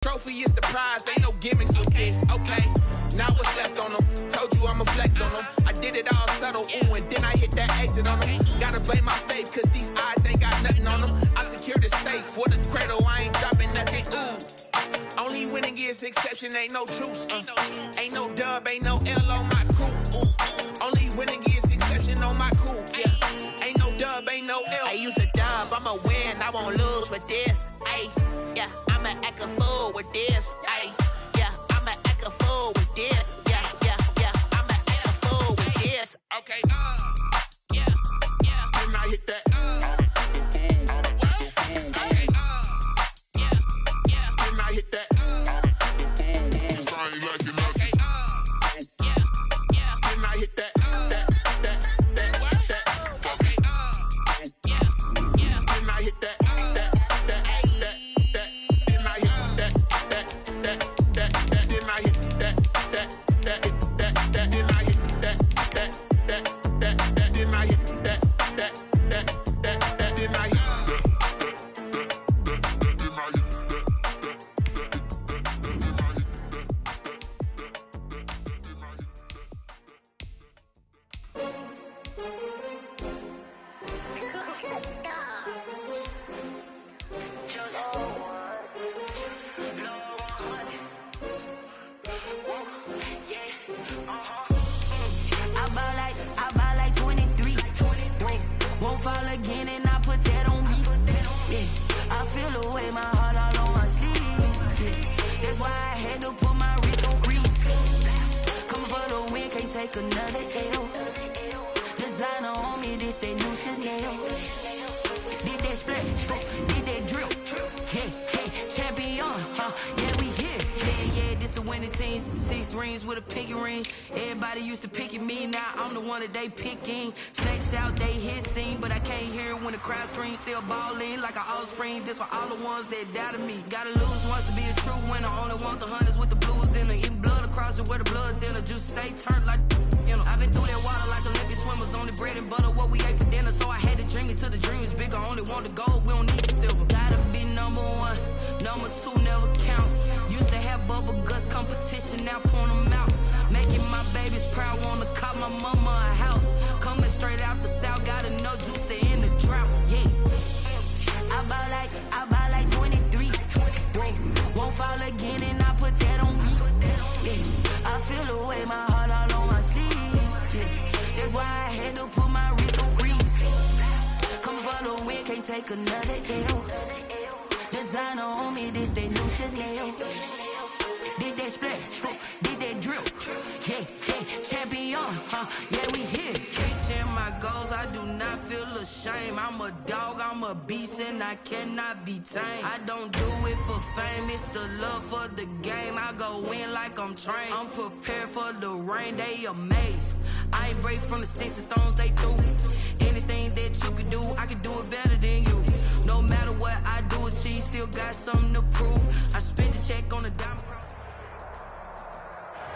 Trophy is the prize, ain't no gimmicks with this, okay? Now what's left on them? Told you I'ma flex on them. I did it all subtle, ooh, and then I hit that exit on them. Gotta blame my faith, cause these odds ain't got nothing on them. I secure the safe for the cradle, I ain't dropping nothing, ooh. Only winning is exception, ain't no truce. Ain't no dub, ain't no L on my crew, ooh. Only winning is exception on my crew, yeah. Ain't no dub, ain't no L. I use a dub, I'ma win, I won't lose with this, ayy. Yeah, I'ma act a fool with this, ayy. Yeah, I'ma act a fool with this. Yeah, I'ma act a fool with this. Okay, yeah. Then I hit that, what? Okay, yeah. Then I hit that, cause I ain't liking nothing. Okay, yeah. Then I hit that, what? Okay, yeah. Then I hit that. Another L. Designer on me, this that new Chanel. Did that split, did that drill. Yeah, champion, yeah, we here. Yeah, this the winning team. 6 rings with a pinky ring. Everybody used to picking me, now I'm the one that they picking. Snakes out, they hit scene, but I can't hear it when the crowd screams. Still balling like an offspring. This for all the ones that doubted me. Gotta lose once to be a true winner. Only want the hunters with the blues in the eating blood across it where the blood thinner. Just stay turned like. You know, I've been through that water like Olympic swimmers. Only bread and butter, what we ate for dinner. So I had to dream it till the dream is bigger. Only want the gold, we don't need the silver. Gotta be number 1, number 2 never count. Used to have bubble guts competition, now point them out. Making my babies proud, wanna cop my mama a house. Coming straight out the south, got enough juice to end the drought, yeah. I buy like 23. Won't fall again and I put that on me, yeah. I feel the way my heart all on my sleeve. That's why I had to put my wrist on freeze. Coming for the win, can't take another L. Designer on me, this that new Chanel. Did that split, did that drill. Yeah, champion, yeah, we here. Reaching my goals, I do not feel ashamed. I'm a dog, I'm a beast, and I cannot be tamed. I don't do it for fame, it's the love for the game. I go in like I'm trained. I'm prepared for the rain, they amazed. I ain't break from the sticks and stones they threw. Anything that you can do, I can do it better than you. No matter what I do, achieve, still got something to prove. I spent the check on the diamond cross.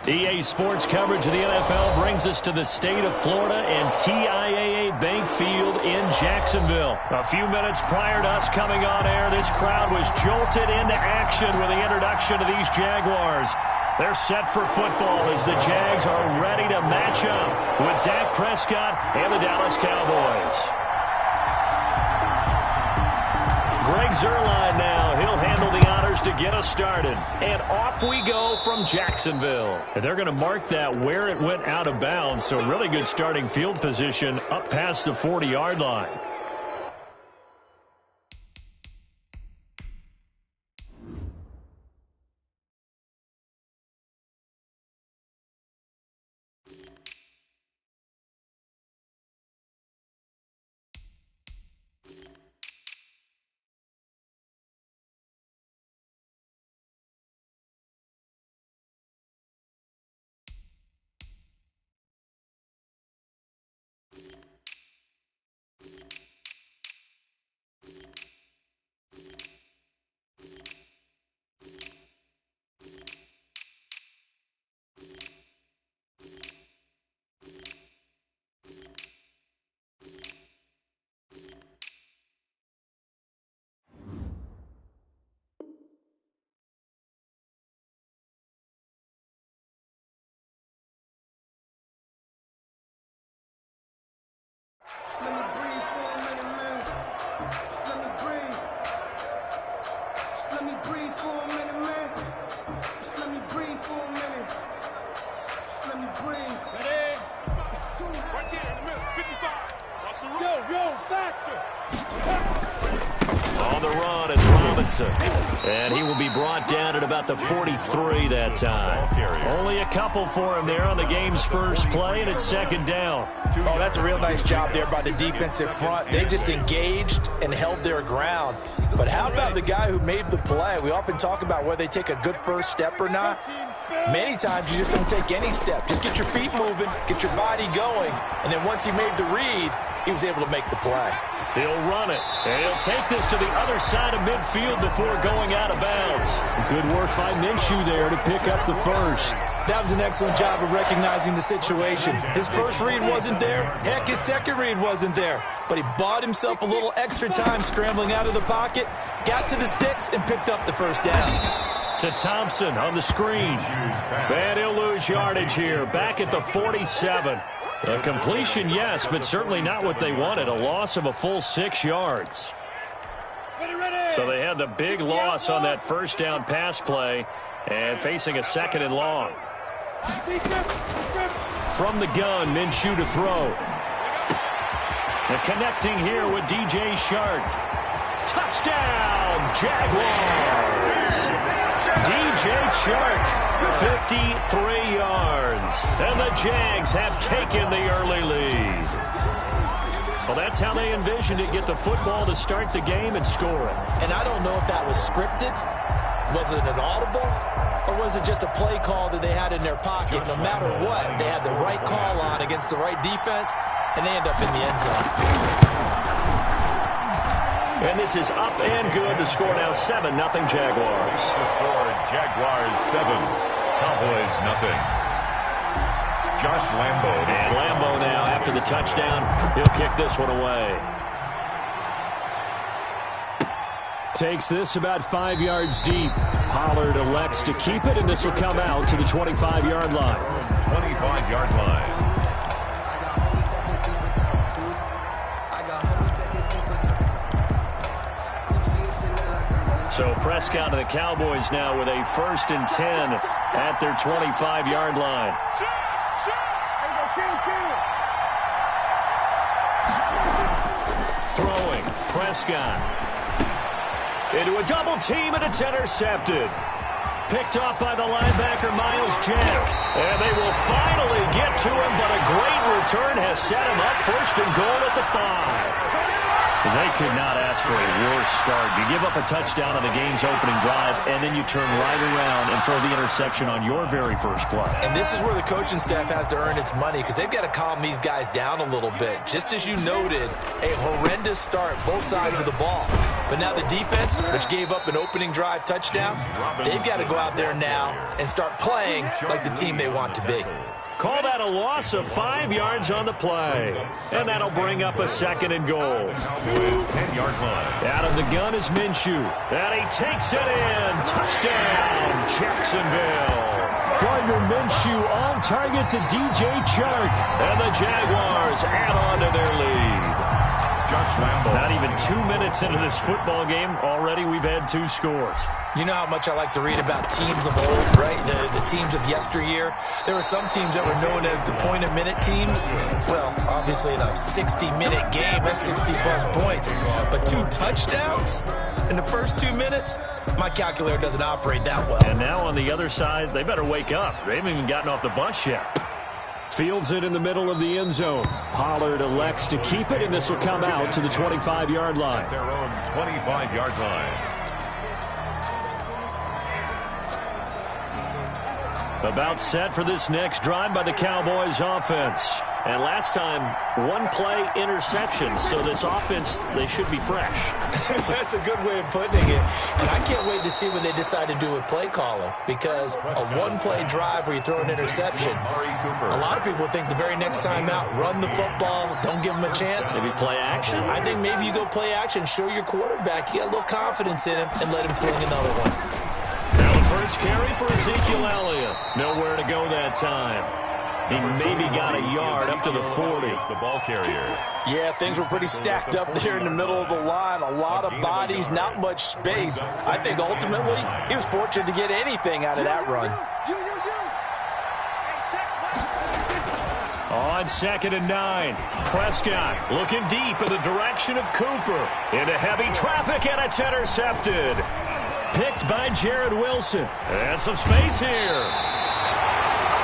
EA Sports coverage of the NFL brings us to the state of Florida and TIAA Bank Field in Jacksonville. A few minutes prior to us coming on air, this crowd was jolted into action with the introduction of these Jaguars. They're set for football as the Jags are ready to match up with Dak Prescott and the Dallas Cowboys. Greg Zuerlein now. He'll handle the honors to get us started. And off we go from Jacksonville. And they're going to mark that where it went out of bounds. So really good starting field position up past the 40-yard line. let me breathe for a minute, man. Just let me breathe. Just let me breathe for a minute, man. Just let me breathe for a minute. Just let me breathe. Ready? Right there in the middle, 55. Watch the road. Yo, faster. On the run, it's Robinson. And he will be brought down at about the 43 that time. Only a couple for him there on the game's first play, and it's second down. Oh, that's a real nice job there by the defensive front. They just engaged and held their ground. But how about the guy who made the play? We often talk about whether they take a good first step or not. Many times you just don't take any step. Just get your feet moving, get your body going, and then once he made the read, he was able to make the play. He'll run it, and he'll take this to the other side of midfield before going out of bounds. Good work by Minshew there to pick up the first. That was an excellent job of recognizing the situation. His first read wasn't there. Heck, his second read wasn't there. But he bought himself a little extra time scrambling out of the pocket, got to the sticks, and picked up the first down. To Thompson on the screen. And he'll lose yardage here, back at the 47. A completion, yes, but certainly not what they wanted. A loss of a full 6 yards. So they had the big loss on that first down pass play and facing a second and long. From the gun, Minshew to throw. And connecting here with DJ Shark. Touchdown, Jaguars! DJ Shark. 53 yards. And the Jags have taken the early lead. Well, that's how they envisioned it. Get the football to start the game and score it. And I don't know if that was scripted. Was it an audible? Or was it just a play call that they had in their pocket? No matter what, they had the right call on against the right defense, and they end up in the end zone. And this is up and good. The score now 7-0 Jaguars. The score, Jaguars 7, Cowboys 0. Josh Lambo. And Lambo now, after the touchdown, he'll kick this one away. Takes this about 5 yards deep. Pollard elects to keep it, and this will come out to the 25-yard line. 25-yard line. So Prescott and the Cowboys now with a 1st and 10 at their 25-yard line. Throwing, Prescott. Into a double team, and it's intercepted. Picked off by the linebacker, Miles Jack. And they will finally get to him, but a great return has set him up 1st and goal at the 5. They could not ask for a worse start. You give up a touchdown on the game's opening drive, and then you turn right around and throw the interception on your very first play. And this is where the coaching staff has to earn its money, because they've got to calm these guys down a little bit. Just as you noted, a horrendous start, both sides of the ball. But now the defense, which gave up an opening drive touchdown, they've got to go out there now and start playing like the team they want to be. Call that a loss of 5 yards on the play. And that'll bring up a 2nd and goal. Cowboys 10-yard line. Out of the gun is Minshew. And he takes it in. Touchdown, Jacksonville. Gardner Minshew on target to DJ Chark. And the Jaguars add on to their lead. Josh Lambo. Not even 2 minutes into this football game, already we've had 2 scores. You know how much I like to read about teams of old, right? The teams of yesteryear. There were some teams that were known as the point-a-minute teams. Well, obviously in a 60-minute game, that's 60-plus points. But 2 touchdowns in the first 2 minutes? My calculator doesn't operate that well. And now on the other side, they better wake up. They haven't even gotten off the bus yet. Fields it in the middle of the end zone. Pollard elects to keep it, and this will come out to the 25-yard line. Their own 25-yard line. About set for this next drive by the Cowboys offense. And last time, 1-play interception. So this offense, they should be fresh. That's a good way of putting it. And I can't wait to see what they decide to do with play calling. Because a 1-play drive where you throw an interception, a lot of people think the very next time out, run the football, don't give them a chance. Maybe play action? I think maybe you go play action, show your quarterback, you get a little confidence in him, and let him fling another one. Now the first carry for Ezekiel Elliott. Nowhere to go that time. He maybe got a yard up to the 40. The ball carrier. Yeah, things were pretty stacked up there in the middle of the line. A lot of bodies, not much space. I think ultimately he was fortunate to get anything out of that run. On 2nd and 9, Prescott looking deep in the direction of Cooper. Into heavy traffic, and it's intercepted. Picked by Jared Wilson. And some space here.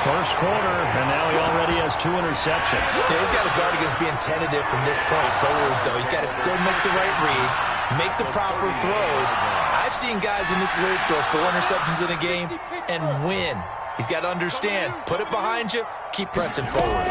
First quarter, and now he already has 2 interceptions. Yeah, he's got to guard against being tentative from this point forward, though. He's got to still make the right reads, make the proper throws. I've seen guys in this league throw 4 interceptions in a game and win. He's got to understand, put it behind you, keep pressing forward.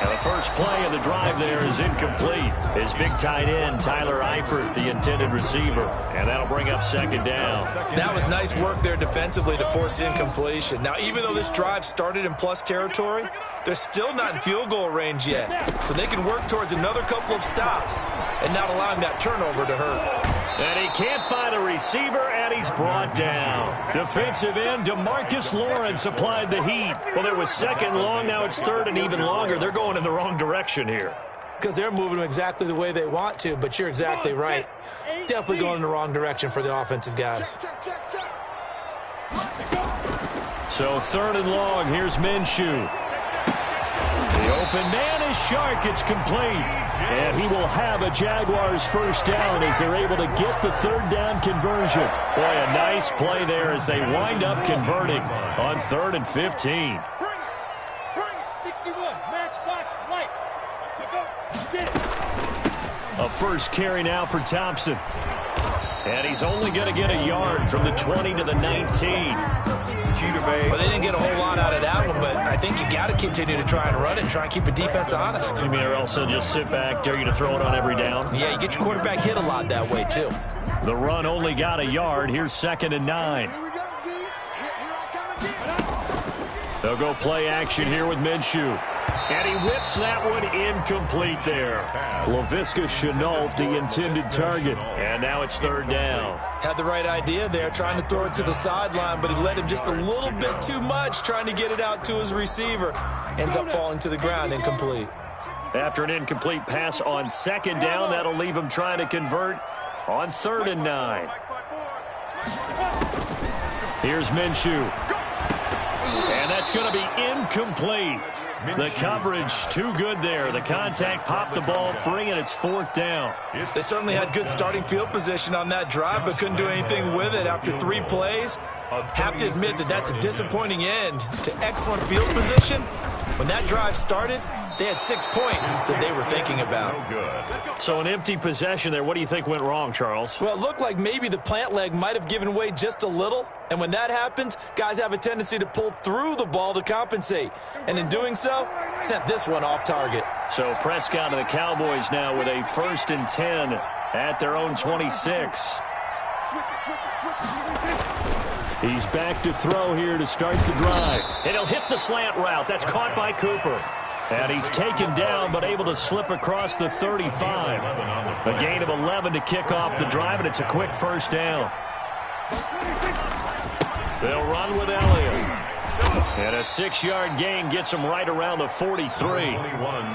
And the first play of the drive there is incomplete. His big tight end, Tyler Eifert, the intended receiver. And that'll bring up 2nd down. That was nice work there defensively to force incompletion. Now, even though this drive started in plus territory, they're still not in field goal range yet. So they can work towards another couple of stops and not allowing that turnover to hurt. And he can't find a receiver, and he's brought down. Defensive end DeMarcus Lawrence applied the heat. Well, it was 2nd long, now it's 3rd and even longer. They're going in the wrong direction here. Because they're moving them exactly the way they want to, but you're exactly right. Definitely going in the wrong direction for the offensive guys. So 3rd and long, here's Minshew. The open man is Shark. It's complete. And he will have a Jaguars first down as they're able to get the 3rd down conversion. Boy, a nice play there as they wind up converting on 3rd and 15. 61, match box, lights. A first carry now for Thompson. And he's only going to get a yard from the 20 to the 19. Well, they didn't get a whole lot out of that one, but I think you got to continue to try and run it and try and keep the defense honest. You mean or else they'll just sit back, dare you to throw it on every down? Yeah, you get your quarterback hit a lot that way, too. The run only got a yard. Here's 2nd and 9. They'll go play action here with Minshew. And he whips that one incomplete there. Laviska Shenault, the intended target. And now it's 3rd down. Had the right idea there, trying to throw it to the sideline, but he led him just a little bit too much, trying to get it out to his receiver. Ends up falling to the ground, incomplete. After an incomplete pass on 2nd down, that'll leave him trying to convert on 3rd and 9. Here's Minshew. And that's going to be incomplete. The coverage too good there. The contact popped the ball free, and it's 4th down. They certainly had good starting field position on that drive, but couldn't do anything with it after 3 plays. Have to admit that that's a disappointing end to excellent field position. When that drive started, they had 6 points that they were thinking about. So an empty possession there. What do you think went wrong, Charles? Well, it looked like maybe the plant leg might have given way just a little. And when that happens, guys have a tendency to pull through the ball to compensate. And in doing so, sent this one off target. So Prescott and the Cowboys now with a 1st and 10 at their own 26. He's back to throw here to start the drive. And he'll hit the slant route. That's caught by Cooper. And he's taken down, but able to slip across the 35. A gain of 11 to kick off the drive, and it's a quick 1st down. They'll run with Elliott. And a 6-yard gain gets him right around the 43. Well,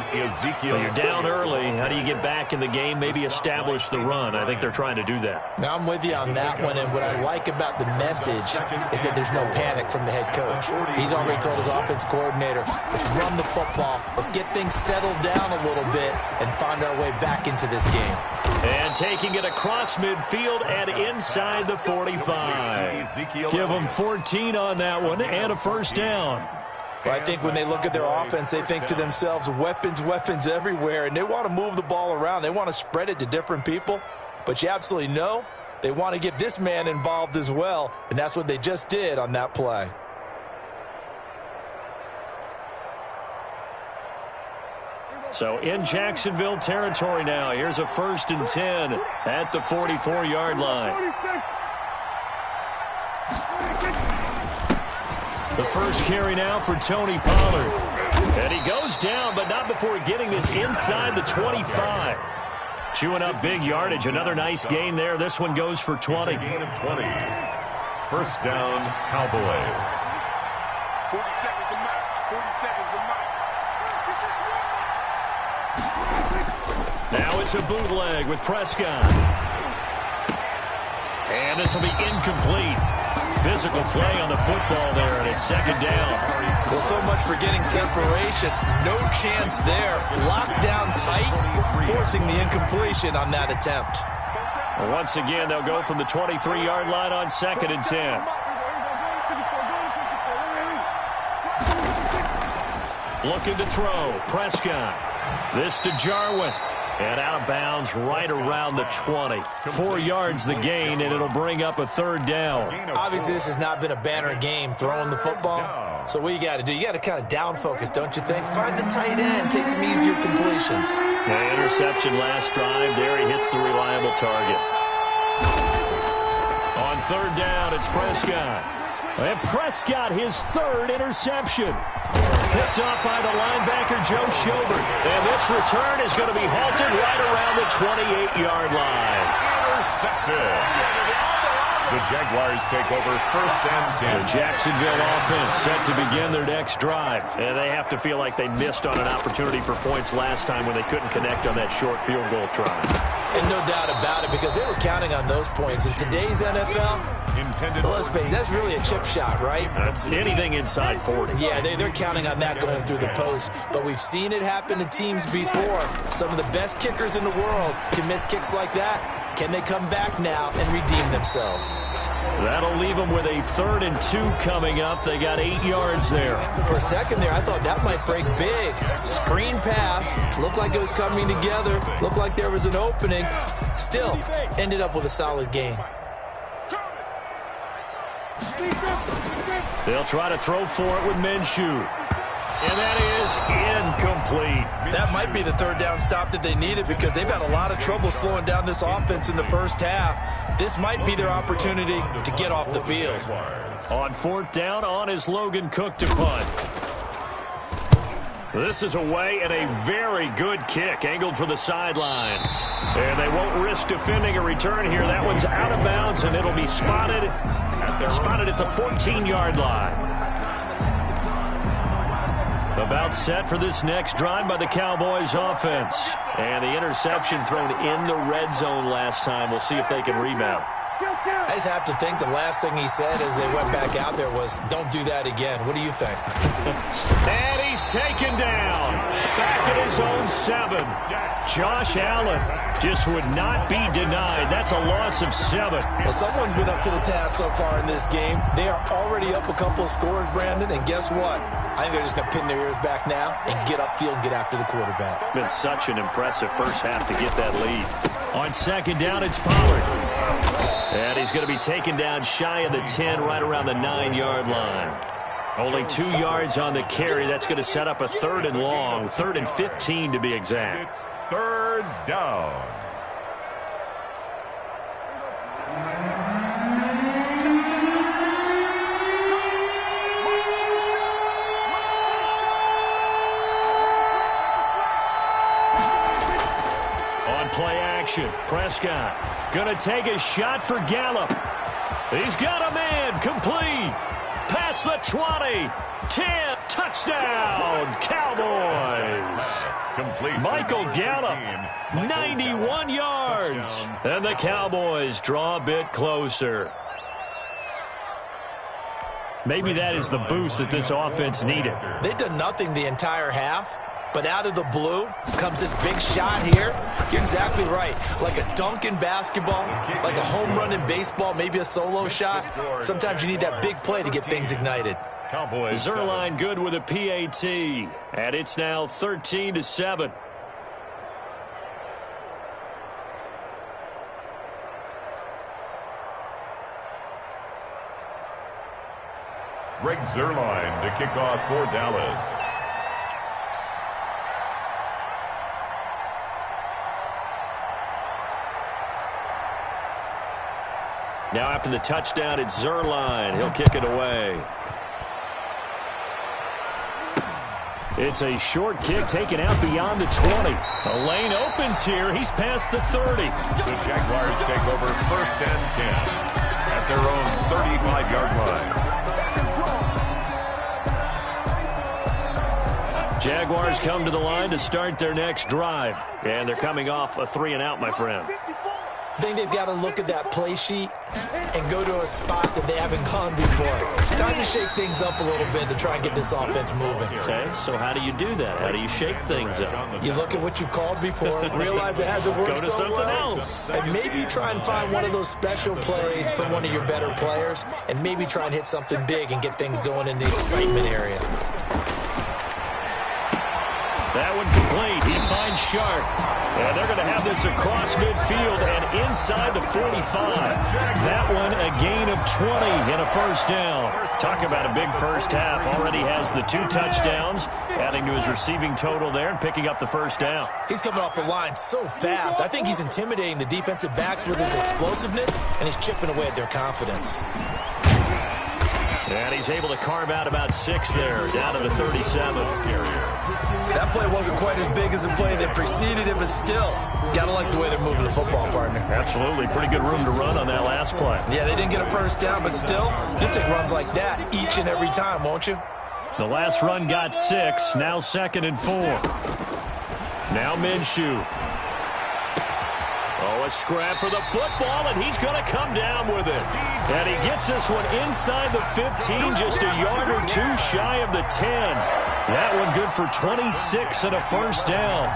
you're down early. How do you get back in the game? Maybe establish the run. I think they're trying to do that. Now, I'm with you on that one, and what I like about the message is that there's no panic from the head coach. He's already told his offensive coordinator, let's run the football, let's get things settled down a little bit, and find our way back into this game. And taking it across midfield and inside the 45. Give them 14 on that one and a 1st down. Well, I think when they look at their offense, they think to themselves, weapons, weapons everywhere, and they want to move the ball around. They want to spread it to different people, but you absolutely know they want to get this man involved as well, and that's what they just did on that play. So in Jacksonville territory now. Here's a 1st and 10 at the 44-yard line. The first carry now for Tony Pollard. And he goes down, but not before getting this inside the 25. Chewing up big yardage. Another nice gain there. This one goes for 20. Gain of 20. 1st down, Cowboys. 40 seconds to mark. 40 seconds to mark. Now it's a bootleg with Prescott. And this will be incomplete. Physical play on the football there, and it's second down. Well, so much for getting separation. No chance there. Locked down tight, forcing the incompletion on that attempt. Once again, they'll go from the 23-yard line on 2nd and 10. Looking to throw. Prescott. This to Jarwin. And out of bounds right around the 20. 4 yards the gain, and it'll bring up a third down. Obviously, this has not been a banner game throwing the football. So what you got to do, you got to kind of down focus, don't you think? Find the tight end, take some easier completions. The interception last drive. There he hits the reliable target. On third down, it's Prescott. And Prescott, his third interception. Picked up by the linebacker, Joe Schobert. And this return is going to be halted right around the 28-yard line. Intercepted. The Jaguars take over 1st and 10. The Jacksonville offense set to begin their next drive. And they have to feel like they missed on an opportunity for points last time when they couldn't connect on that short field goal try. And no doubt about it, because they were counting on those points. In today's NFL, let's face it, that's really a chip shot, right? That's anything inside 40. Yeah, they're counting on that going through the post. But we've seen it happen to teams before. Some of the best kickers in the world can miss kicks like that. Can they come back now and redeem themselves? That'll leave them with a 3rd and 2 coming up. They got 8 yards there. For a second there, I thought that might break big. Screen pass. Looked like it was coming together. Looked like there was an opening. Still, ended up with a solid gain. They'll try to throw for it with Minshew. And that is incomplete. That might be the third down stop that they needed because they've had a lot of trouble slowing down this offense in the first half. This might be their opportunity to get off the field. On 4th down, on is Logan Cook to punt. This is away and a very good kick, angled for the sidelines. And they won't risk defending a return here. That one's out of bounds, and it'll be spotted at the 14-yard line. About set for this next drive by the Cowboys offense. And the interception thrown in the red zone last time. We'll see if they can rebound. I just have to think the last thing he said as they went back out there was, don't do that again. What do you think? And he's taken down. Back at his own 7. Josh Allen just would not be denied. That's a loss of 7. Well, someone's been up to the task so far in this game. They are already up a couple of scores, Brandon, and guess what? I think they're just going to pin their ears back now and get upfield and get after the quarterback. Been such an impressive first half to get that lead. On 2nd down, it's Pollard. And he's going to be taken down shy of the 10, right around the 9-yard line. Only 2 yards on the carry. That's going to set up a 3rd and long, 3rd and 15 to be exact. It's 3rd down. On play action, Prescott going to take a shot for Gallup. He's got a man, complete. Past the 20, 10, touchdown, Cowboys. Complete. Michael Gallup, 91 yards. And the Cowboys draw a bit closer. Maybe that is the boost that this offense needed. They've done nothing the entire half, but out of the blue comes this big shot here. You're exactly right. Like a dunk in basketball, like a home run in baseball, maybe a solo shot. Sometimes you need that big play to get things ignited. Zerline good with a PAT. And it's now 13-7. Greg Zerline to kick off for Dallas. Now after the touchdown, it's Zerline. He'll kick it away. It's a short kick taken out beyond the 20. The lane opens here. He's past the 30. The Jaguars take over 1st and 10 at their own 35-yard line. Jaguars come to the line to start their next drive. And they're coming off a 3-and-out, my friend. I think they've got to look at that play sheet and go to a spot that they haven't gone before. Time to shake things up a little bit to try and get this offense moving. Okay, so how do you do that? How do you shake things up? You look at what you've called before, realize it hasn't worked Go to so something well, else. and maybe try and find one of those special plays from one of your better players, and maybe try and hit something big and get things going in the excitement area. That one complete. He finds Sharp. And they're going to have this across midfield and inside the 45. That one a gain of 20 and a first down. Talk about a big first half. Already has the 2 touchdowns, adding to his receiving total there and picking up the first down. He's coming off the line so fast. I think he's intimidating the defensive backs with his explosiveness, and he's chipping away at their confidence. And he's able to carve out about 6 there, down to the 37. That play wasn't quite as big as the play that preceded it, but still, got to like the way they're moving the football, partner. Absolutely. Pretty good room to run on that last play. Yeah, they didn't get a first down, but still, you'll take runs like that each and every time, won't you? The last run got 6, now 2nd and 4. Now Minshew. Oh, a scrap for the football, and he's going to come down with it. And he gets this one inside the 15, just a yard or 2 shy of the 10. That one good for 26 and a first down.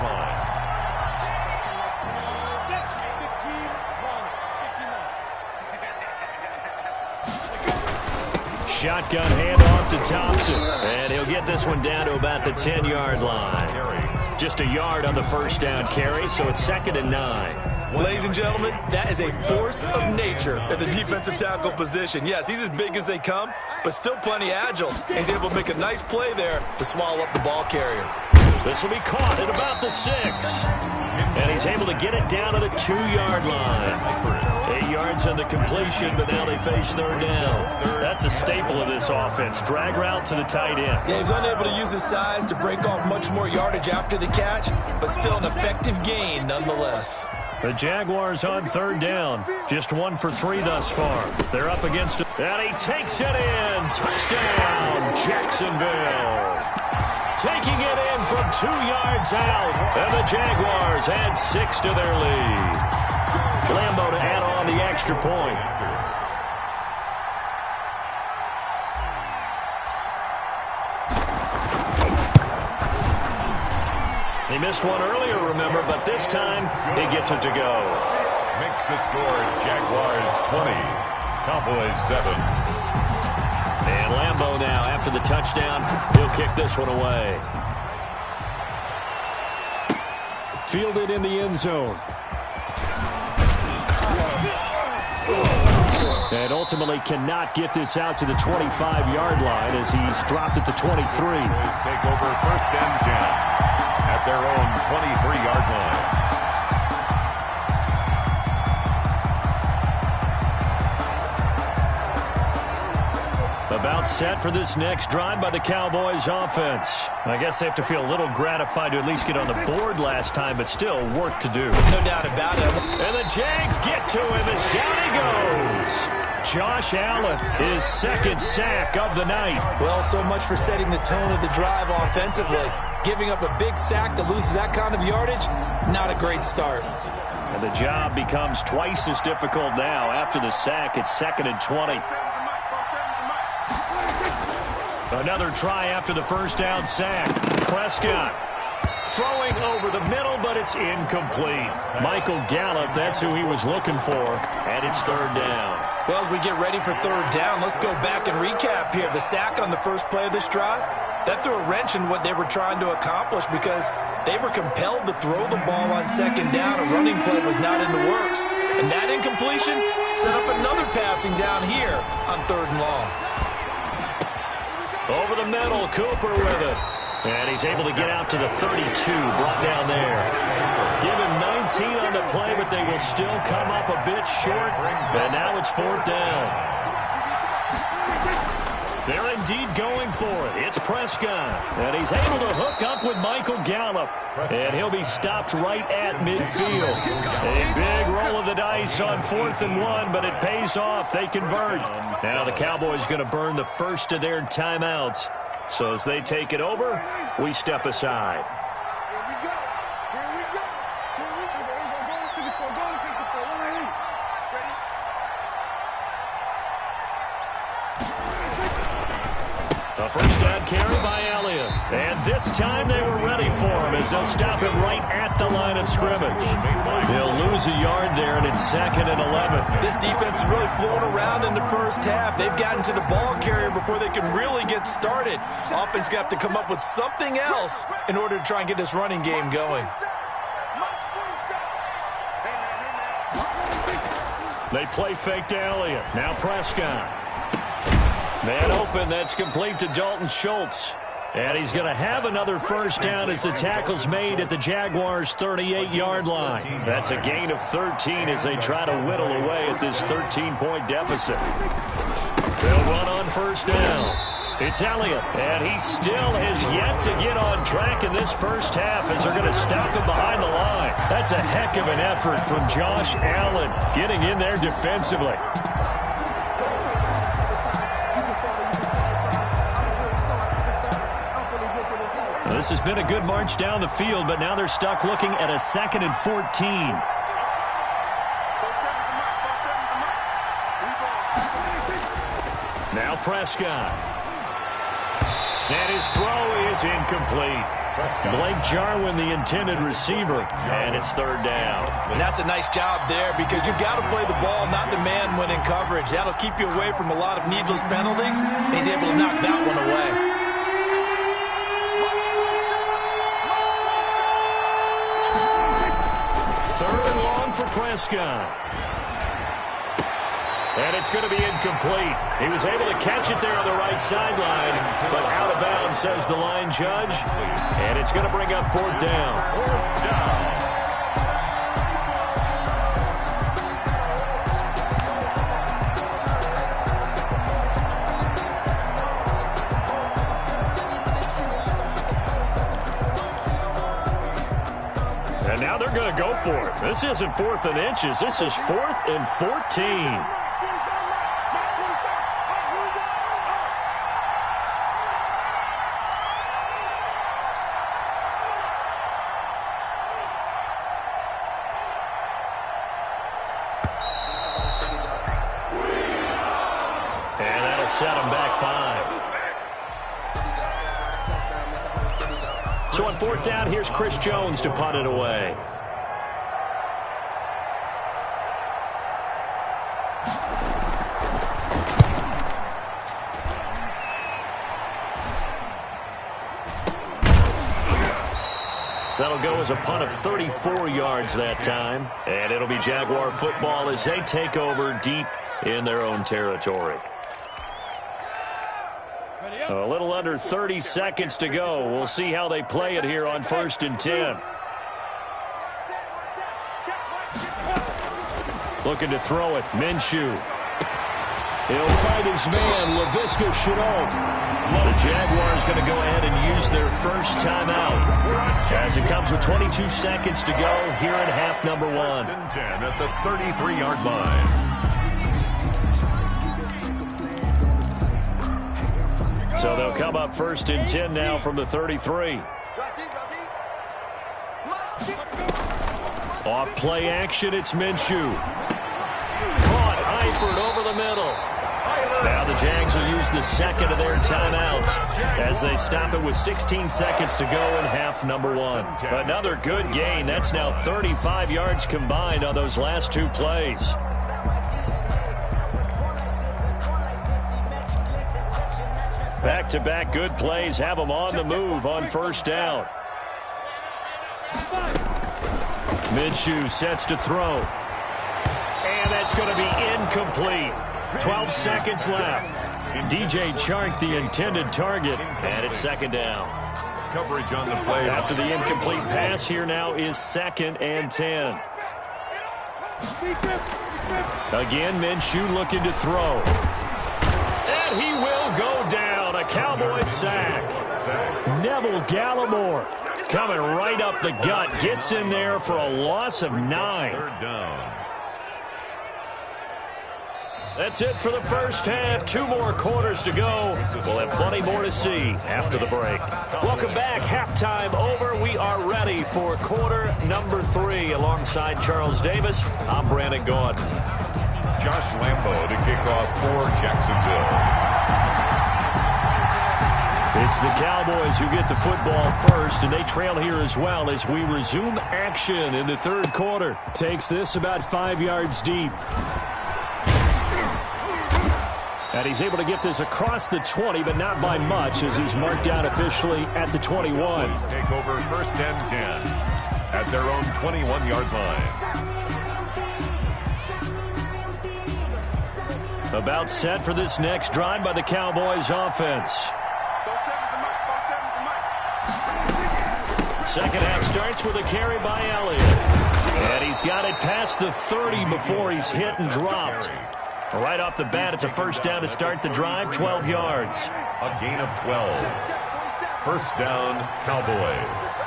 Shotgun handoff to Thompson. And he'll get this one down to about the 10-yard line. Just a yard on the first down carry, so it's 2nd and 9. Ladies and gentlemen, that is a force of nature at the defensive tackle position. Yes, he's as big as they come, but still plenty agile. He's able to make a nice play there to swallow up the ball carrier. This will be caught at about the 6. And he's able to get it down to the 2-yard line. 8 yards on the completion, but now they face 3rd down. That's a staple of this offense. Drag route to the tight end. Yeah, he was unable to use his size to break off much more yardage after the catch, but still an effective gain nonetheless. The Jaguars on 3rd down. Just 1 for 3 thus far. They're up against it. And he takes it in. Touchdown, Jacksonville. Taking it in from 2 yards out. And the Jaguars add 6 to their lead. Lambeau to add on the extra point. He missed one earlier, remember, but this time he gets it to go. Makes the score Jaguars 20, Cowboys 7. And Lambeau now, after the touchdown, he'll kick this one away. Fielded in the end zone. And ultimately cannot get this out to the 25-yard line as he's dropped at the 23. Cowboys take over 1st and 10 at their own 23-yard line. About set for this next drive by the Cowboys offense. I guess they have to feel a little gratified to at least get on the board last time, but still work to do. No doubt about it. And the Jags get to him as down he goes. Josh Allen, his 2nd sack of the night. Well, so much for setting the tone of the drive offensively. Giving up a big sack that loses that kind of yardage, not a great start. And the job becomes twice as difficult now. After the sack, it's 2nd and 20. Another try after the first down sack. Prescott throwing over the middle, but it's incomplete. Michael Gallup, that's who he was looking for, and it's 3rd down. Well, as we get ready for 3rd down, let's go back and recap here. The sack on the first play of this drive, that threw a wrench in what they were trying to accomplish because they were compelled to throw the ball on 2nd down. A running play was not in the works. And that incompletion set up another passing down here on 3rd and long. Over the middle, Cooper with it. And he's able to get out to the 32, brought down there. Give him 19 on the play, but they will still come up a bit short. And now it's 4th down. They're indeed going for it. It's Prescott. And he's able to hook up with Michael Gallup. And he'll be stopped right at midfield. A big roll of the dice on 4th and 1, but it pays off. They convert. Now the Cowboys going to burn the first of their timeouts. So as they take it over, we step aside. Here we go. Here we go. Here we go. Go to 54. Ready? A first down carry by Elliott. And this time they were ready for him as they'll stop him right at the line of scrimmage. They'll lose a yard there, and it's 2nd and 11. This defense is really flowing around in the first half. They've gotten to the ball carrier before they can really get started. Offense going to have to come up with something else in order to try and get this running game going. They play fake to Elliott. Now Prescott. Man open, that's complete to Dalton Schultz. And he's going to have another first down as the tackle's made at the Jaguars' 38-yard line. That's a gain of 13 as they try to whittle away at this 13-point deficit. They'll run on first down. It's Elliott, and he still has yet to get on track in this first half as they're going to stop him behind the line. That's a heck of an effort from Josh Allen getting in there defensively. This has been a good march down the field, but now they're stuck looking at a 2nd and 14. Now Prescott. And his throw is incomplete. Blake Jarwin, the intended receiver, and it's 3rd down. And that's a nice job there because you've got to play the ball, not the man when in coverage. That'll keep you away from a lot of needless penalties, and he's able to knock that one away. 3rd and long for Prescott. And it's going to be incomplete. He was able to catch it there on the right sideline, but out of bounds, says the line judge. And it's going to bring up 4th down. 4th down. And now they're going to go for it. This isn't 4th and inches. This is 4th and 14. And that'll set them back 5. So on 4th down, here's Chris Jones to punt it away. That'll go as a punt of 34 yards that time. And it'll be Jaguar football as they take over deep in their own territory. A little under 30 seconds to go. We'll see how they play it here on 1st and 10. Looking to throw it. Minshew. He'll find his man, Laviska Shenault. The Jaguars going to go ahead and use their first timeout as it comes with 22 seconds to go here in half number 1. 1st and 10 at the 33-yard line. So they'll come up 1st and 10 now from the 33. Off play action, it's Minshew. Caught Eifert over the middle. Now the Jags will use the 2nd of their timeouts as they stop it with 16 seconds to go in half number 1. Another good gain. That's now 35 yards combined on those last 2 plays. Back-to-back good plays have them on the move on 1st down. Minshew sets to throw. And that's going to be incomplete. 12 seconds left. DJ Chark, the intended target, and it's 2nd down. Coverage on the play. After the incomplete pass, here now is 2nd and 10. Again, Minshew looking to throw. And he will go down. A Cowboy sack. Neville Gallimore coming right up the gut. Gets in there for a loss of 9. 3rd down. That's it for the first half. 2 more quarters to go. We'll have plenty more to see after the break. Welcome back. Halftime over. We are ready for quarter number 3. Alongside Charles Davis, I'm Brandon Gaudin. Josh Lambo to kick off for Jacksonville. It's the Cowboys who get the football first, and they trail here as well as we resume action in the third quarter. Takes this about 5 yards deep. And he's able to get this across the 20, but not by much, as he's marked down officially at the 21. Take over first and 10 at their own 21-yard line. About set for this next drive by the Cowboys offense. Second half starts with a carry by Elliott. And he's got it past the 30 before he's hit and dropped. Right off the bat, it's a first down to start the drive, 12 yards. A gain of 12. First down, Cowboys.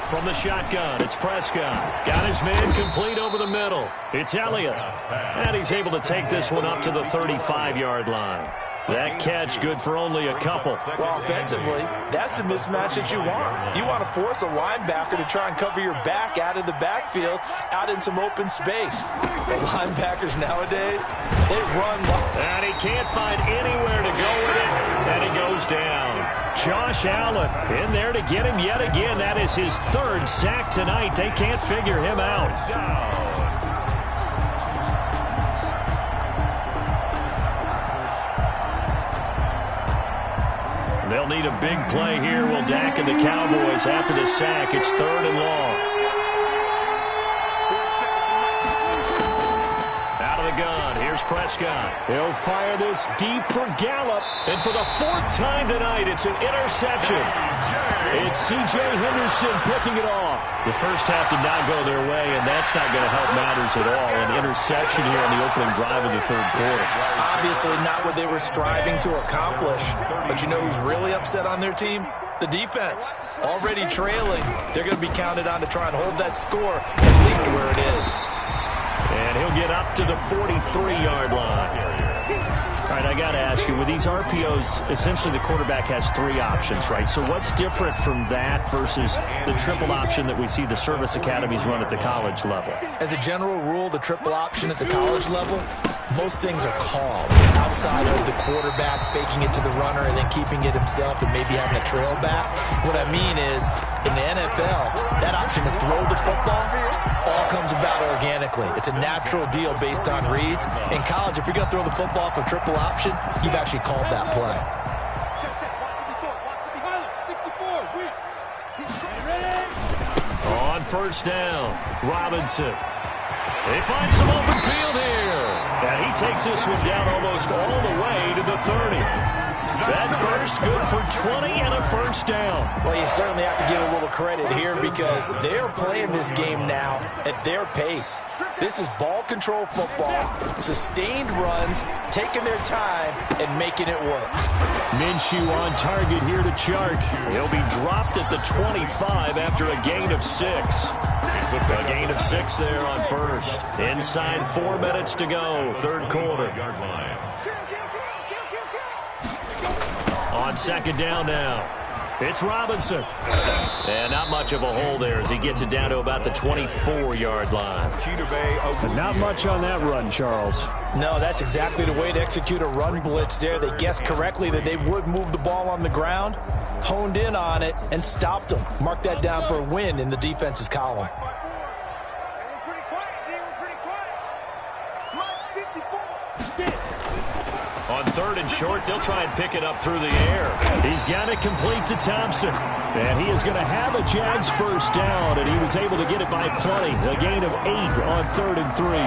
From the shotgun, it's Prescott. Got his man complete over the middle. It's Elliott. And he's able to take this one up to the 35-yard line. That catch good for only a couple. Well, offensively, that's the mismatch that you want. You want to force a linebacker to try and cover your back out of the backfield, out in some open space. The linebackers nowadays, they run. And he can't find anywhere to go with it, and he goes down. Josh Allen in there to get him yet again. That is his 3rd sack tonight. They can't figure him out. They'll need a big play here. Will Dak and the Cowboys after the sack. It's 3rd and long. Out of the gun. Here's Prescott. He'll fire this deep for Gallup. And for the 4th time tonight, it's an interception. It's C.J. Henderson picking it off. The first half did not go their way, and that's not going to help matters at all. An interception here on the opening drive of the third quarter. Obviously not what they were striving to accomplish. But you know who's really upset on their team? The defense. Already trailing. They're going to be counted on to try and hold that score at least where it is. And he'll get up to the 43-yard line. All right, I got to ask you, with these RPOs, essentially the quarterback has 3 options, right? So what's different from that versus the triple option that we see the service academies run at the college level? As a general rule, the triple option at the college level, most things are called outside of the quarterback faking it to the runner and then keeping it himself and maybe having a trail back. What I mean is, in the NFL, that option to throw the football all comes about organically. It's a natural deal based on reads. In college, if you're going to throw the football for triple option, you've actually called that play. On first down, Robinson. They find some open field here. And he takes this one down almost all the way to the 30. That burst good for 20 and a first down. Well, you certainly have to give a little credit here because they're playing this game now at their pace. This is ball control football, sustained runs, taking their time and making it work. Minshew on target here to Chark. He'll be dropped at the 25 after a gain of 6. A gain of 6 there on first. Inside 4 minutes to go, third quarter. On second down now, it's Robinson. And not much of a hole there as he gets it down to about the 24-yard line. But not much on that run, Charles. No, that's exactly the way to execute a run blitz there. They guessed correctly that they would move the ball on the ground, honed in on it, and stopped them. Mark that down for a win in the defense's column. On third and short, they'll try and pick it up through the air. He's got it complete to Thompson. And he is going to have a Jags first down, and he was able to get it by plenty. A gain of 8 on 3rd and 3.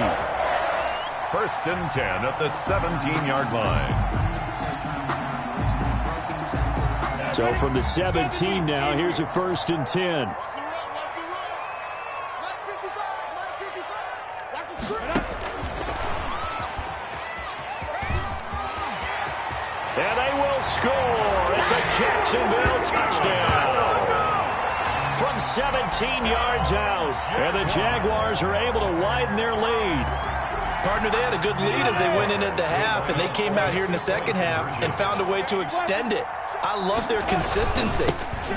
First and 10 at the 17-yard line. So from the 17 now, here's a 1st and 10. And they will score. It's a Jacksonville touchdown. From 17 yards out. And the Jaguars are able to widen their lead. Partner, they had a good lead as they went into the half, and they came out here in the second half and found a way to extend it. I love their consistency.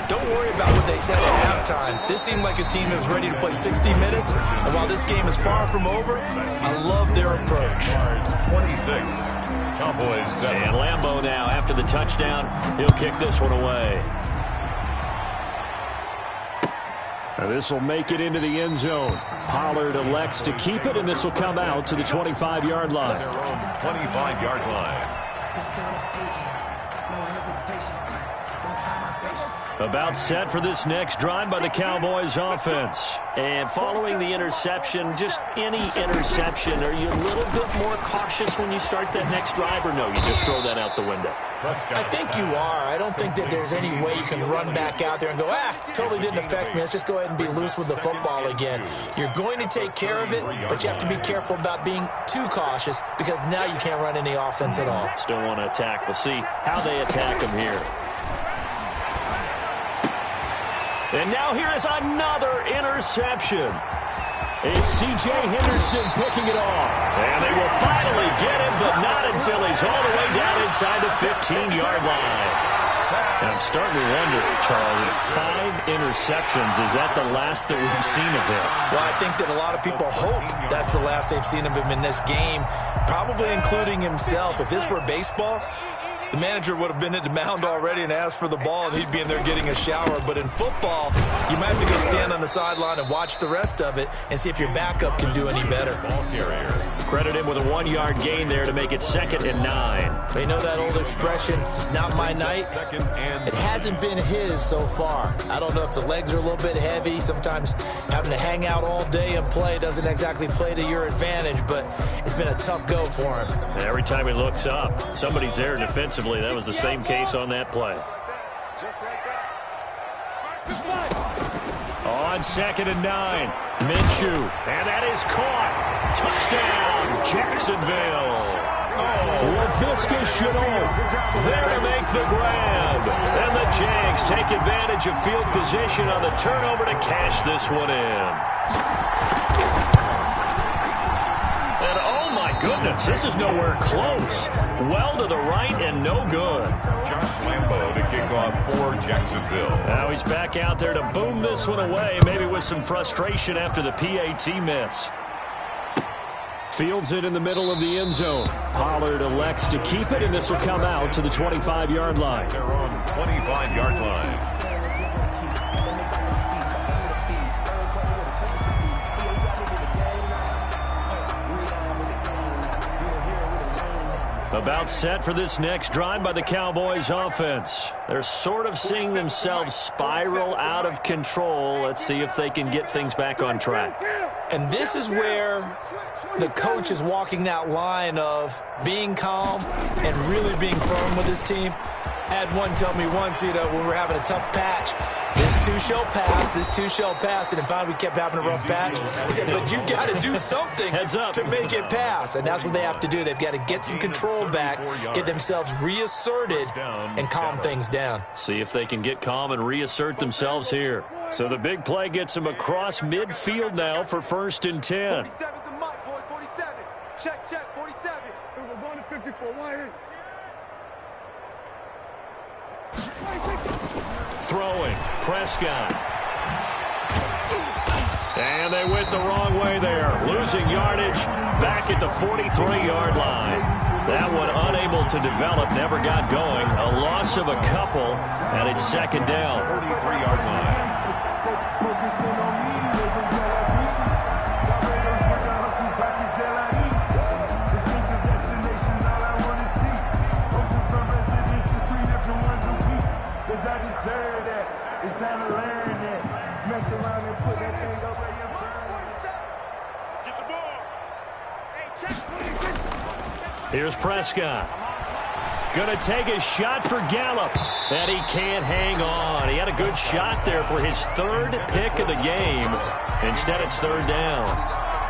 Don't worry about what they said at halftime. This seemed like a team that was ready to play 60 minutes, and while this game is far from over, I love their approach. 26, Cowboys 7. And Lambeau now, after the touchdown, he'll kick this one away. This will make it into the end zone. Pollard elects to keep it, and this will come out to the 25-yard line. Their own 25-yard line. About set for this next drive by the Cowboys offense. And following the interception, just any interception, are you a little bit more cautious when you start that next drive, or no, you just throw that out the window? I think you are. I don't think that there's any way you can run back out there and go, totally didn't affect me. Let's just go ahead and be loose with the football again. You're going to take care of it, but you have to be careful about being too cautious because now you can't run any offense at all. Still want to attack. We'll see how they attack him here. And now here is another interception. It's C.J. Henderson picking it off. And they will finally get him, but not until he's all the way down inside the 15-yard line. And I'm starting to wonder, Charlie, 5 interceptions, is that the last that we've seen of him? Well, I think that a lot of people hope that's the last they've seen of him in this game, probably including himself. If this were baseball, the manager would have been at the mound already and asked for the ball, and he'd be in there getting a shower. But in football, you might have to go stand on the sideline and watch the rest of it and see if your backup can do any better. Credit him with a 1-yard gain there to make it 2nd and 9. You know that old expression, it's not my night? It hasn't been his so far. I don't know if the legs are a little bit heavy. Sometimes having to hang out all day and play doesn't exactly play to your advantage, but it's been a tough go for him. Every time he looks up, somebody's there defensively. That was the same case on that play. On 2nd and 9, Minshew, and that is caught. Touchdown, Jacksonville. LaVisca Chenault there to make the grab. And the Jags take advantage of field position on the turnover to cash this one in. And oh my goodness, this is nowhere close. Well to the right and no good. Josh Lambeau to kick off for Jacksonville. Now he's back out there to boom this one away, maybe with some frustration after the PAT miss. Fields it in the middle of the end zone. Pollard elects to keep it, and this will come out to the 25-yard line. Their own 25-yard line. About set for this next drive by the Cowboys offense. They're sort of seeing themselves spiral out of control. Let's see if they can get things back on track. And this is where the coach is walking that line of being calm and really being firm with his team. I had one tell me once, when we're having a tough patch, this too shall pass, this too shall pass. And finally we kept having a rough patch. He said, but you got to do something to make it pass. And that's what they have to do. They've got to get some control back, get themselves reasserted, and calm things down. See if they can get calm and reassert themselves here. So the big play gets them across midfield now for 1st and 10. 47's the mark, boys. 47. Check, 47. We're going to 54. Why here? Throwing, Prescott. And they went the wrong way there. Losing yardage back at the 43-yard line. That one unable to develop, never got going. A loss of a couple, and it's 2nd down. 43-yard line. Here's Prescott. Going to take a shot for Gallup. And he can't hang on. He had a good shot there for his 3rd pick of the game. Instead, it's 3rd down.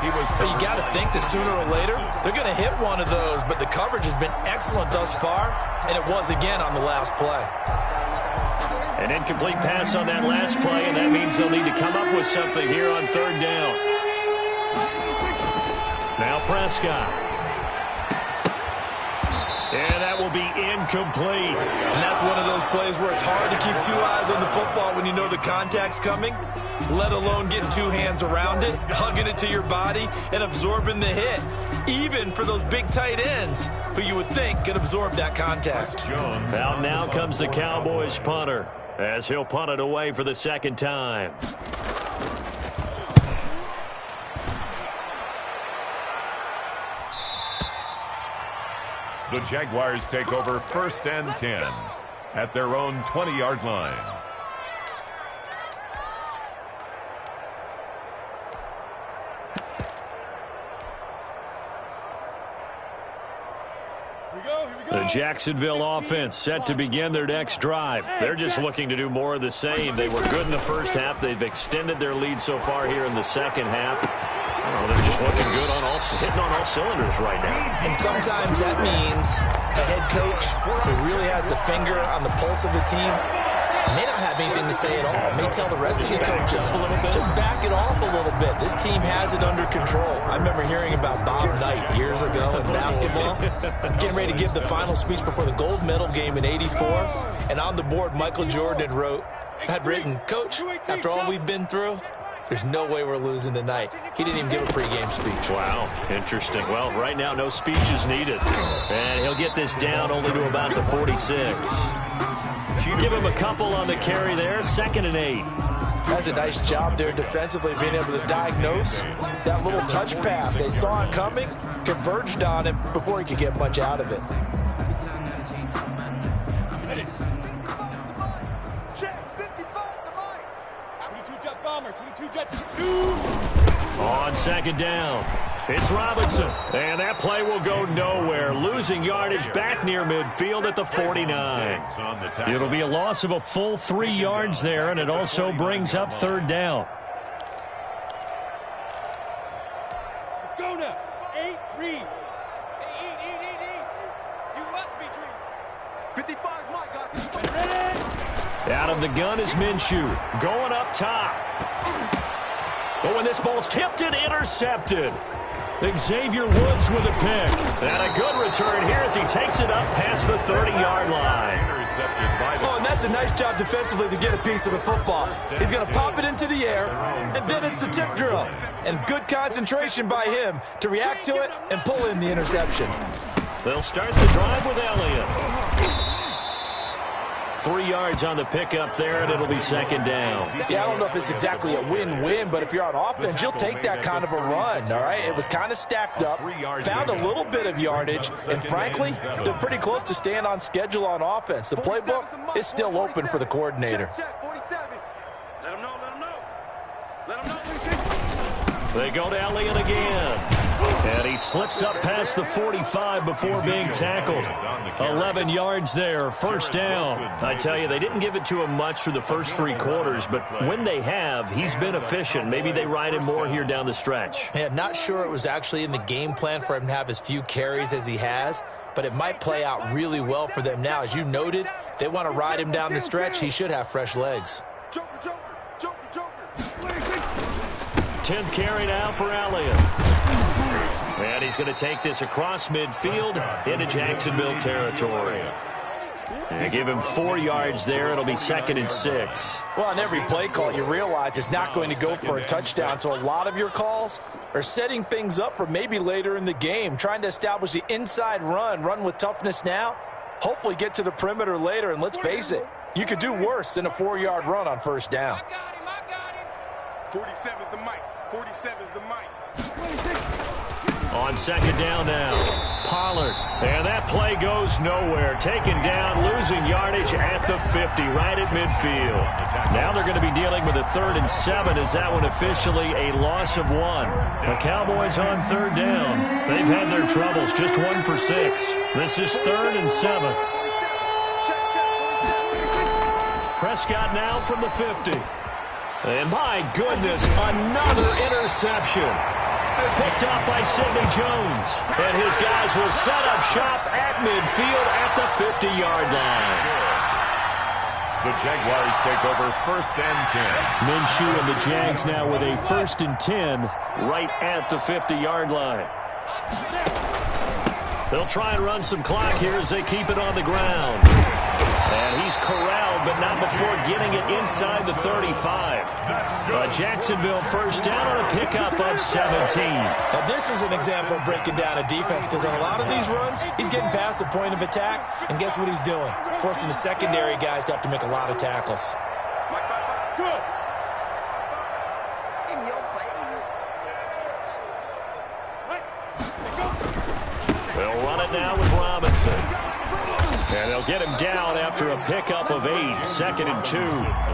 But you got to think that sooner or later, they're going to hit one of those. But the coverage has been excellent thus far. And it was again on the last play. An incomplete pass on that last play. And that means they'll need to come up with something here on 3rd down. Now Prescott. And that will be incomplete. And that's one of those plays where it's hard to keep two eyes on the football when you know the contact's coming, let alone getting two hands around it, hugging it to your body, and absorbing the hit. Even for those big tight ends who you would think could absorb that contact. Out now comes the Cowboys punter as he'll punt it away for the second time. The Jaguars take over 1st and 10 at their own 20-yard line. The Jacksonville offense set to begin their next drive. They're just looking to do more of the same. They were good in the first half. They've extended their lead so far here in the second half. They're just looking good hitting on all cylinders right now. And sometimes that means a head coach who really has a finger on the pulse of the team may not have anything to say at all. May tell the rest of the coaches, just back it off a little bit. This team has it under control. I remember hearing about Bob Knight years ago in basketball, getting ready to give the final speech before the gold medal game in '84. And on the board, Michael Jordan had written, "Coach, after all we've been through, there's no way we're losing tonight." He didn't even give a pregame speech. Wow, interesting. Well, right now, no speech is needed. And he'll get this down only to about the 46. Give him a couple on the carry there, 2nd and 8. That's a nice job there defensively, being able to diagnose that little touch pass. They saw it coming, converged on it before he could get much out of it. On 2nd down, it's Robinson. And that play will go nowhere. Losing yardage back near midfield at the 49. It'll be a loss of a full 3 yards there, and it also brings up 3rd down. Let's go now. 8, read. You must be dreaming. 55 is my guy. Out of the gun is Minshew. Going up top. But when this ball's tipped and intercepted. Xavier Woods with a pick. And a good return here as he takes it up past the 30-yard line. Oh, and that's a nice job defensively to get a piece of the football. He's going to pop it into the air, and then it's the tip drill. And good concentration by him to react to it and pull in the interception. They'll start the drive with Elliott. 3 yards on the pickup there, and it'll be 2nd down. Yeah, I don't know if it's exactly a win-win, but if you're on offense, you'll take that kind of a run, all right? It was kind of stacked up, found a little bit of yardage, and frankly, they're pretty close to staying on schedule on offense. The playbook is still open for the coordinator. Let him know, let him know. Let him know. They go to Elliott again. And he slips up past the 45 before being tackled. 11 yards there, 1st down. I tell you, they didn't give it to him much through the first 3 quarters, but when they have, he's been efficient. Maybe they ride him more here down the stretch. Yeah, not sure it was actually in the game plan for him to have as few carries as he has, but it might play out really well for them now. As you noted, if they want to ride him down the stretch, he should have fresh legs. 10th carry now for Elliott. And he's going to take this across midfield into Jacksonville territory. And give him 4 yards there. It'll be 2nd and 6. Well, on every play call, you realize it's not going to go for a touchdown. So a lot of your calls are setting things up for maybe later in the game, trying to establish the inside run with toughness now, hopefully get to the perimeter later. And let's face it, you could do worse than a 4-yard run on 1st down. I got him. 47 is the mic. 47 is the mic. On 2nd down now, Pollard. And that play goes nowhere. Taken down, losing yardage at the 50, right at midfield. Now they're going to be dealing with a 3rd and 7. Is that one officially a loss of 1? The Cowboys on 3rd down. They've had their troubles, just 1 for 6. This is 3rd and 7. Prescott now from the 50. And my goodness, another interception. Picked off by Sidney Jones. And his guys will set up shop at midfield at the 50-yard line. The Jaguars take over 1st and 10. Minshew and the Jags now with a 1st and 10 right at the 50-yard line. They'll try and run some clock here as they keep it on the ground. And he's corralled, but not before getting it inside the 35. Jacksonville first down on a pickup of 17. Now, this is an example of breaking down a defense, because on a lot of these runs, he's getting past the point of attack, and guess what he's doing? Forcing the secondary guys to have to make a lot of tackles. In your face. They'll run it now with Robinson. And they'll get him down after a pickup of 8, 2nd and 2. The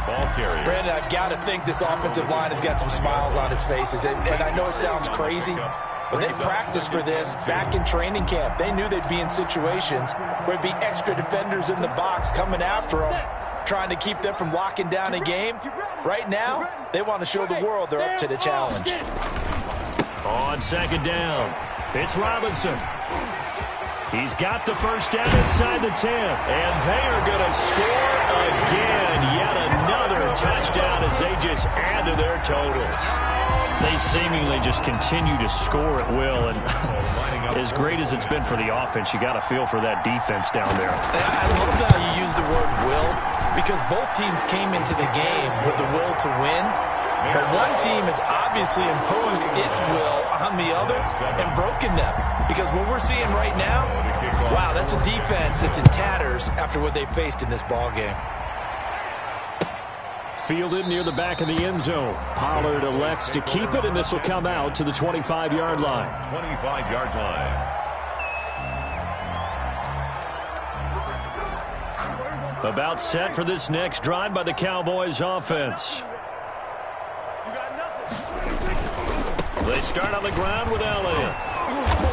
ball carrier. Brandon, I've got to think this offensive line has got some smiles on its faces. And I know it sounds crazy, but they practiced for this back in training camp. They knew they'd be in situations where there'd be extra defenders in the box coming after them, trying to keep them from locking down a game. Right now, they want to show the world they're up to the challenge. On 2nd down, it's Robinson. He's got the first down inside the 10. And they are going to score again. Yet another touchdown as they just add to their totals. They seemingly just continue to score at will. And as great as it's been for the offense, you got to feel for that defense down there. I love how you use the word will, because both teams came into the game with the will to win. But one team has obviously imposed its will on the other and broken them. Because what we're seeing right now, wow, that's a defense that's in tatters after what they faced in this ballgame. Fielded near the back of the end zone. Pollard elects to keep it, and this will come out to the 25-yard line. 25-yard line. About set for this next drive by the Cowboys offense. They start on the ground with Elliott.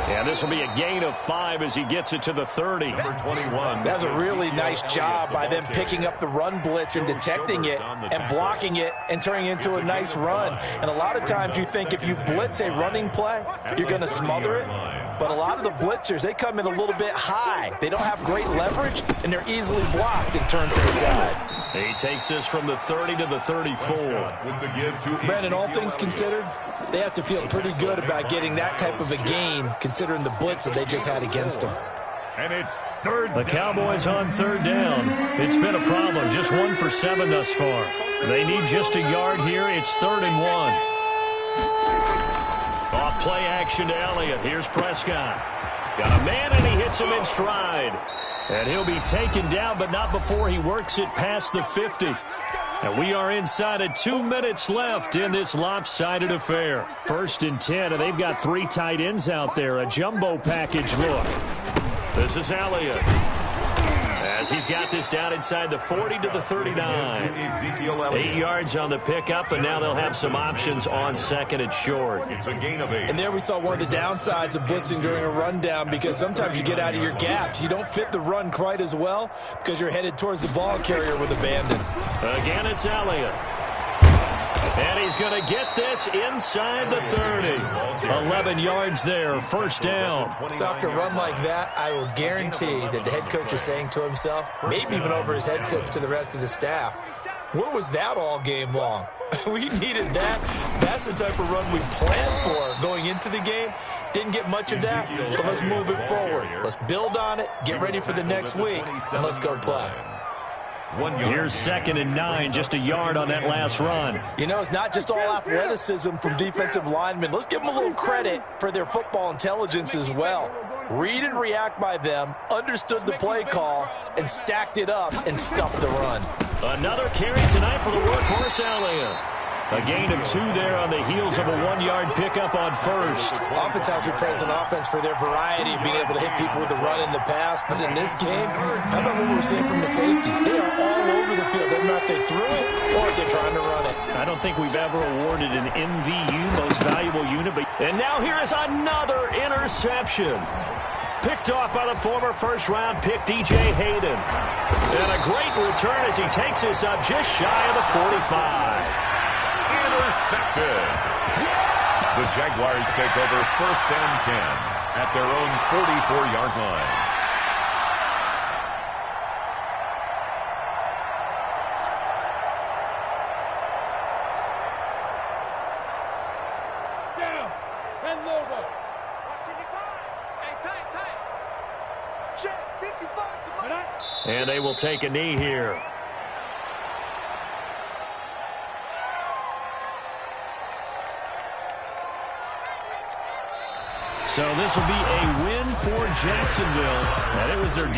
And this will be a gain of 5 as he gets it to the 30. Number 21. That's a really nice job by them picking up the run blitz and detecting it and blocking it and turning it into a nice run. And a lot of times you think if you blitz a running play, you're going to smother it. But a lot of the blitzers, they come in a little bit high. They don't have great leverage, and they're easily blocked and turned to the side. He takes this from the 30 to the 34. Brandon, all things considered, they have to feel pretty good about getting that type of a gain, considering the blitz that they just had against them. And it's third down. The Cowboys on 3rd down. It's been a problem. Just 1 for 7 thus far. They need just a yard here. It's 3rd and 1. Off play action to Elliott. Here's Prescott. Got a man, and he hits him in stride. And he'll be taken down, but not before he works it past the 50. And we are inside of 2 minutes left in this lopsided affair. 1st and 10, and they've got 3 tight ends out there. A jumbo package look. This is Elliott. As he's got this down inside the 40 to the 39. 8 yards on the pickup, and now they'll have some options on 2nd and short. It's a gain of 8. And there we saw one of the downsides of blitzing during a rundown, because sometimes you get out of your gaps. You don't fit the run quite as well because you're headed towards the ball carrier with abandon. Again, it's Elliott. And he's going to get this inside the 30. 11 yards there, 1st down. So after a run like that, I will guarantee that the head coach is saying to himself, maybe even over his headsets to the rest of the staff, where was that all game long? We needed that. That's the type of run we planned for going into the game. Didn't get much of that, but let's move it forward. Let's build on it, get ready for the next week, and let's go play. Here's 2nd and 9, just a yard on that last run. You know, it's not just all athleticism from defensive linemen. Let's give them a little credit for their football intelligence as well. Read and react by them, understood the play call, and stacked it up and stuffed the run. Another carry tonight for the workhorse Elliott. A gain of 2 there on the heels of a 1-yard pickup on 1st. Oftentimes we praise an offense for their variety of being able to hit people with the run in the pass. But in this game, how about what we're seeing from the safeties? They are all over the field. Doesn't matter if they threw it or if they're trying to run it. I don't think we've ever awarded an MVU, most valuable unit. And now here is another interception. Picked off by the former first-round pick, DJ Hayden. And a great return as he takes this up just shy of the 45. Intercepted. The Jaguars take over 1st and 10 at their own 44-yard line. Down. 10 over. Check. 55. And they will take a knee here. So this will be a win for Jacksonville. And it was their